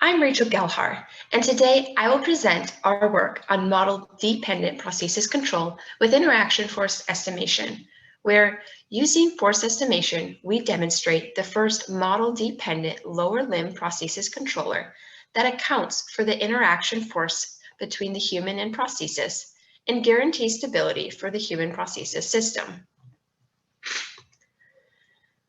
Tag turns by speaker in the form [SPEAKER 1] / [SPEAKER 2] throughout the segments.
[SPEAKER 1] I'm Rachel Gehlhar, and today I will present our work on model-dependent prosthesis control with interaction force estimation, where using force estimation, we demonstrate the first model-dependent lower limb prosthesis controller that accounts for the interaction force between the human and prosthesis and guarantees stability for the human prosthesis system.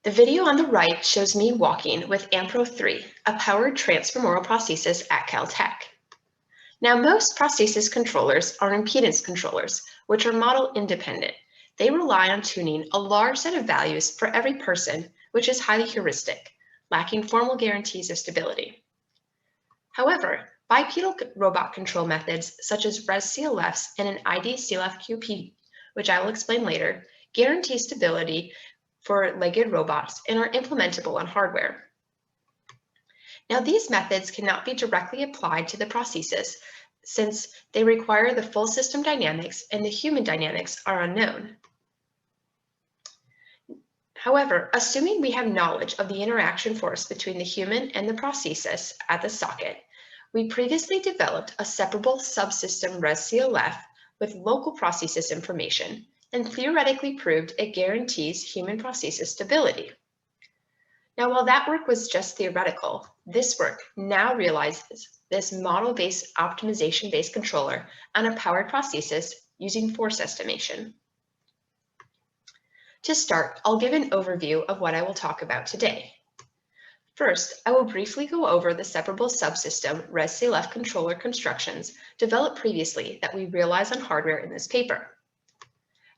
[SPEAKER 1] The video on the right shows me walking with Ampro 3, a powered transfemoral prosthesis at Caltech. Now, most prosthesis controllers are impedance controllers, which are model independent. They rely on tuning a large set of values for every person, which is highly heuristic, lacking formal guarantees of stability. However, bipedal robot control methods such as ResCLFs and an ID-CLF-QP, which I will explain later, guarantee stability for legged robots and are implementable on hardware. Now, these methods cannot be directly applied to the prosthesis since they require the full system dynamics and the human dynamics are unknown. However, assuming we have knowledge of the interaction force between the human and the prosthesis at the socket, we previously developed a separable subsystem ResCLF with local prosthesis information and theoretically proved it guarantees human prosthesis stability. Now, while that work was just theoretical, this work now realizes this model-based optimization-based controller on a powered prosthesis using force estimation. To start, I'll give an overview of what I will talk about today. First, I will briefly go over the separable subsystem ResCLF controller constructions developed previously that we realize on hardware in this paper.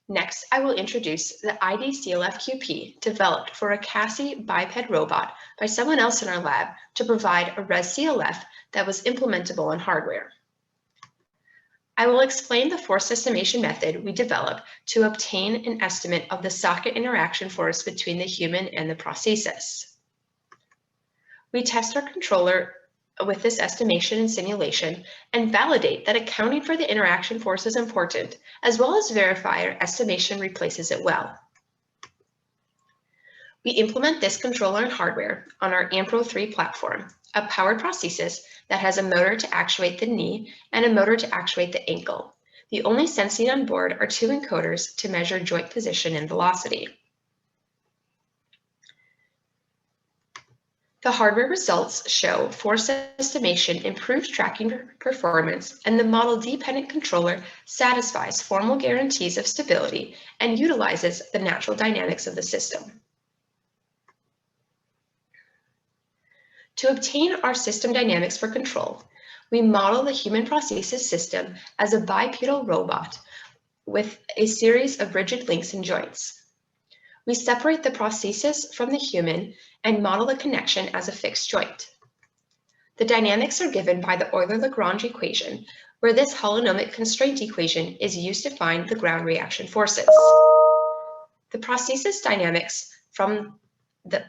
[SPEAKER 1] Next, I will introduce the ID-CLF-QP developed for a CASI biped robot by someone else in our lab to provide a ResCLF that was implementable on hardware. I will explain the force estimation method we developed to obtain an estimate of the socket interaction force between the human and the prosthesis. We test our controller with this estimation and simulation and validate that accounting for the interaction force is important, as well as verify our estimation replaces it well. We implement this controller and hardware on our Ampro 3 platform, a powered prosthesis that has a motor to actuate the knee and a motor to actuate the ankle. The only sensing on board are two encoders to measure joint position and velocity. The hardware results show force estimation improves tracking performance, and the model-dependent controller satisfies formal guarantees of stability and utilizes the natural dynamics of the system. To obtain our system dynamics for control, we model the human prosthesis system as a bipedal robot with a series of rigid links and joints. We separate the prosthesis from the human and model the connection as a fixed joint. The dynamics are given by the Euler-Lagrange equation, where this holonomic constraint equation is used to find the ground reaction forces. The prosthesis dynamics from the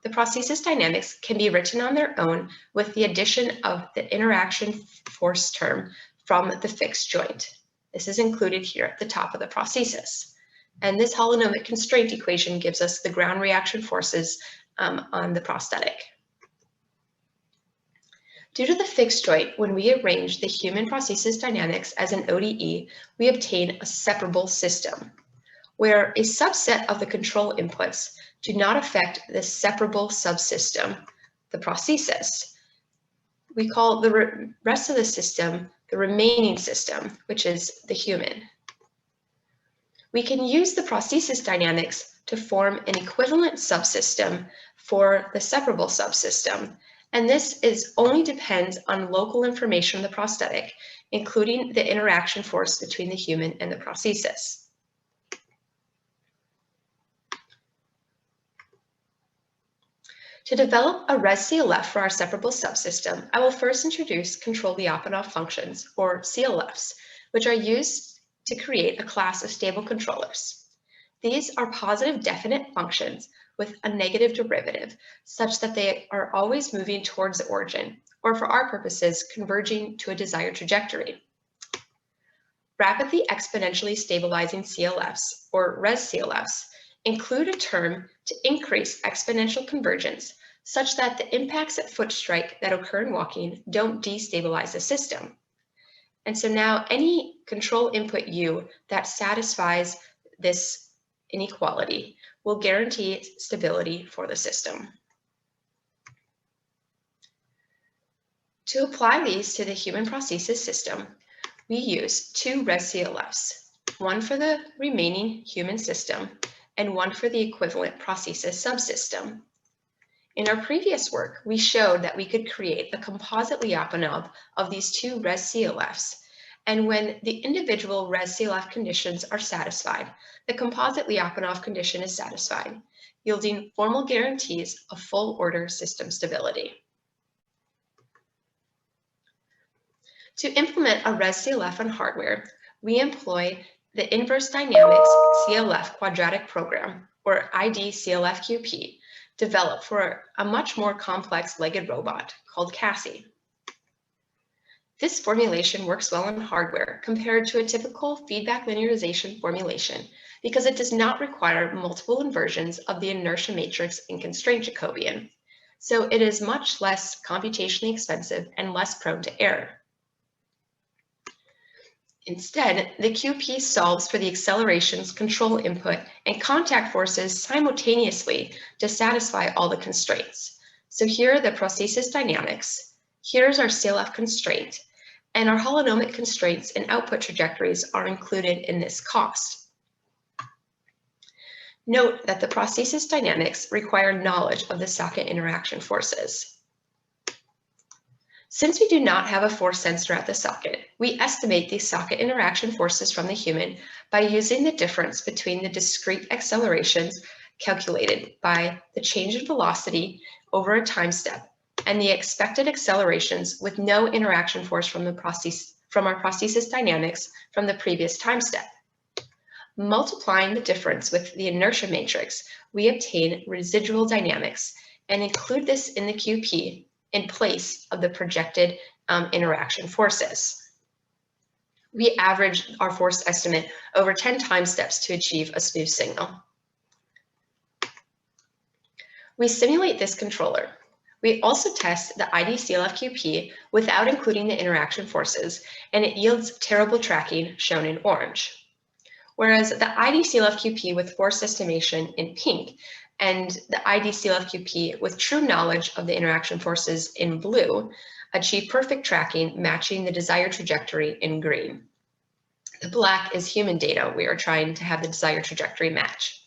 [SPEAKER 1] prosthesis dynamics can be written on their own with the addition of the interaction force term from the fixed joint. This is included here at the top of the prosthesis. And this holonomic constraint equation gives us the ground reaction forces on the prosthetic. Due to the fixed joint, when we arrange the human prosthesis dynamics as an ODE, we obtain a separable system, where a subset of the control inputs do not affect the separable subsystem, the prosthesis. We call the rest of the system the remaining system, which is the human. We can use the prosthesis dynamics to form an equivalent subsystem for the separable subsystem, and this only depends on local information of the prosthetic, including the interaction force between the human and the prosthesis. To develop a ResCLF for our separable subsystem, I will first introduce control-the-op-and-off functions, or CLFs, which are used to create a class of stable controllers. These are positive definite functions with a negative derivative, such that they are always moving towards the origin, or for our purposes, converging to a desired trajectory. Rapidly exponentially stabilizing CLFs, or ResCLFs, include a term to increase exponential convergence, such that the impacts at foot strike that occur in walking don't destabilize the system. And so now any control input U that satisfies this inequality will guarantee stability for the system. To apply these to the human prosthesis system, we use two res-CLFs, one for the remaining human system and one for the equivalent prosthesis subsystem. In our previous work, we showed that we could create a composite Lyapunov of these two res-CLFs, and when the individual res-CLF conditions are satisfied, the composite Lyapunov condition is satisfied, yielding formal guarantees of full order system stability. To implement a res-CLF on hardware, we employ the Inverse Dynamics CLF Quadratic Program, or ID-CLF-QP, developed for a much more complex legged robot called Cassie. This formulation works well on hardware compared to a typical feedback linearization formulation because it does not require multiple inversions of the inertia matrix and constraint Jacobian. So it is much less computationally expensive and less prone to error. Instead, the QP solves for the accelerations, control input, and contact forces simultaneously to satisfy all the constraints. So here are the prosthesis dynamics, here's our CLF constraint, and our holonomic constraints and output trajectories are included in this cost. Note that the prosthesis dynamics require knowledge of the socket interaction forces. Since we do not have a force sensor at the socket, we estimate the socket interaction forces from the human by using the difference between the discrete accelerations calculated by the change in velocity over a time step and the expected accelerations with no interaction force from our prosthesis dynamics from the previous time step. Multiplying the difference with the inertia matrix, we obtain residual dynamics and include this in the QP in place of the projected interaction forces. We average our force estimate over 10 time steps to achieve a smooth signal. We simulate this controller. We also test the ID-CLF-QP without including the interaction forces, and it yields terrible tracking shown in orange. Whereas the ID-CLF-QP with force estimation in pink and the ID-CLF-QP with true knowledge of the interaction forces in blue achieve perfect tracking matching the desired trajectory in green. The black is human data we are trying to have the desired trajectory match.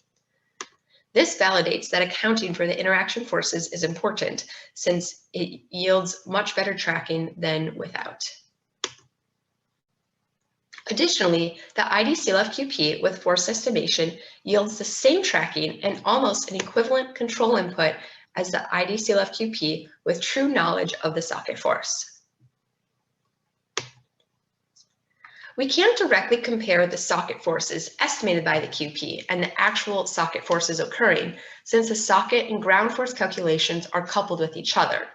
[SPEAKER 1] This validates that accounting for the interaction forces is important since it yields much better tracking than without. Additionally, the ID-CLF-QP with force estimation yields the same tracking and almost an equivalent control input as the ID-CLF-QP with true knowledge of the socket force. We can't directly compare the socket forces estimated by the QP and the actual socket forces occurring, since the socket and ground force calculations are coupled with each other.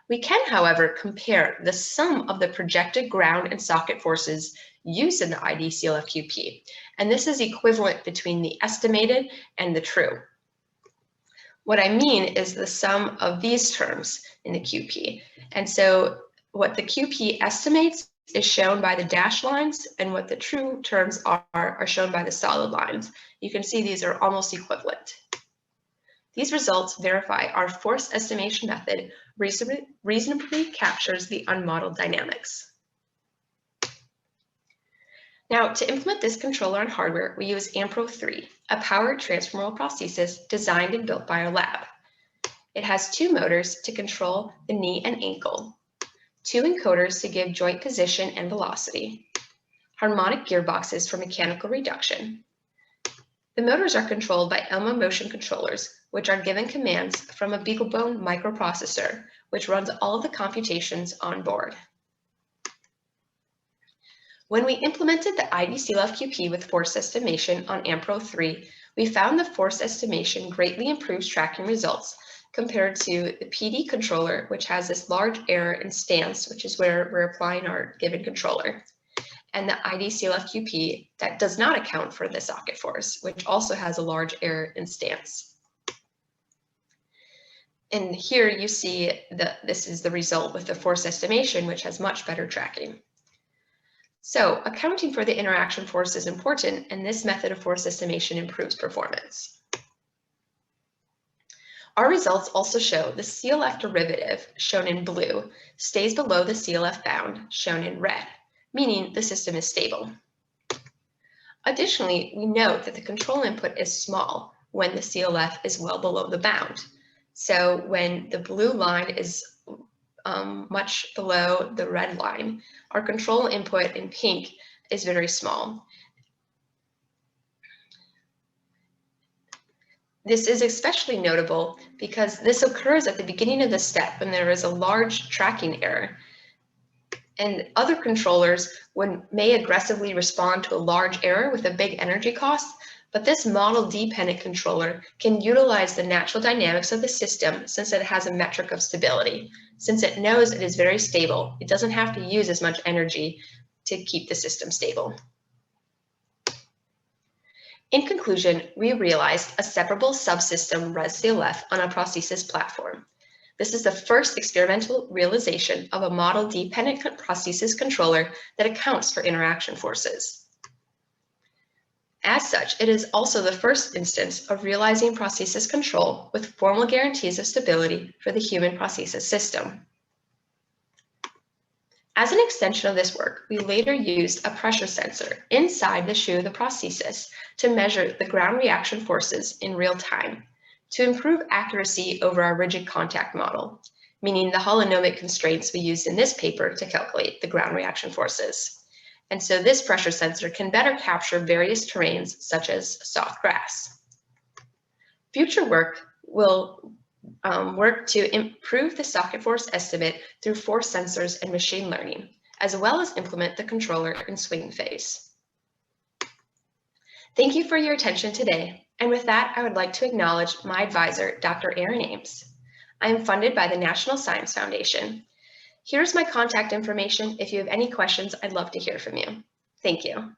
[SPEAKER 1] We can, however, compare the sum of the projected ground and socket forces used in the ID-CLF-QP, and this is equivalent between the estimated and the true. What I mean is the sum of these terms in the QP. And so what the QP estimates is shown by the dashed lines, and what the true terms are shown by the solid lines. You can see these are almost equivalent. These results verify our force estimation method reasonably captures the unmodeled dynamics. Now, to implement this controller on hardware, we use AMPRO 3, a powered transfemoral prosthesis designed and built by our lab. It has two motors to control the knee and ankle, two encoders to give joint position and velocity, harmonic gearboxes for mechanical reduction. The motors are controlled by Elmo motion controllers, which are given commands from a BeagleBone microprocessor, which runs all of the computations on board. When we implemented the ID-CLF-QP with force estimation on AMPRO 3, we found the force estimation greatly improves tracking results compared to the PD controller, which has this large error in stance, which is where we're applying our given controller, and the ID-CLF-QP that does not account for the socket force, which also has a large error in stance. And here you see that this is the result with the force estimation, which has much better tracking. So accounting for the interaction force is important, and this method of force estimation improves performance. Our results also show the CLF derivative, shown in blue, stays below the CLF bound, shown in red, meaning the system is stable. Additionally, we note that the control input is small when the CLF is well below the bound. So when the blue line is much below the red line, our control input in pink is very small. This is especially notable because this occurs at the beginning of the step when there is a large tracking error. And other controllers may aggressively respond to a large error with a big energy cost, but this model-dependent controller can utilize the natural dynamics of the system since it has a metric of stability. Since it knows it is very stable, it doesn't have to use as much energy to keep the system stable. In conclusion, we realized a separable subsystem res-CLF on a prosthesis platform. This is the first experimental realization of a model-dependent prosthesis controller that accounts for interaction forces. As such, it is also the first instance of realizing prosthesis control with formal guarantees of stability for the human prosthesis system. As an extension of this work, we later used a pressure sensor inside the shoe of the prosthesis to measure the ground reaction forces in real time to improve accuracy over our rigid contact model, meaning the holonomic constraints we used in this paper to calculate the ground reaction forces. And so this pressure sensor can better capture various terrains such as soft grass. Future work will work to improve the socket force estimate through force sensors and machine learning, as well as implement the controller in swing phase. Thank you for your attention today. And with that, I would like to acknowledge my advisor, Dr. Aaron Ames. I am funded by the National Science Foundation. Here's my contact information. If you have any questions, I'd love to hear from you. Thank you.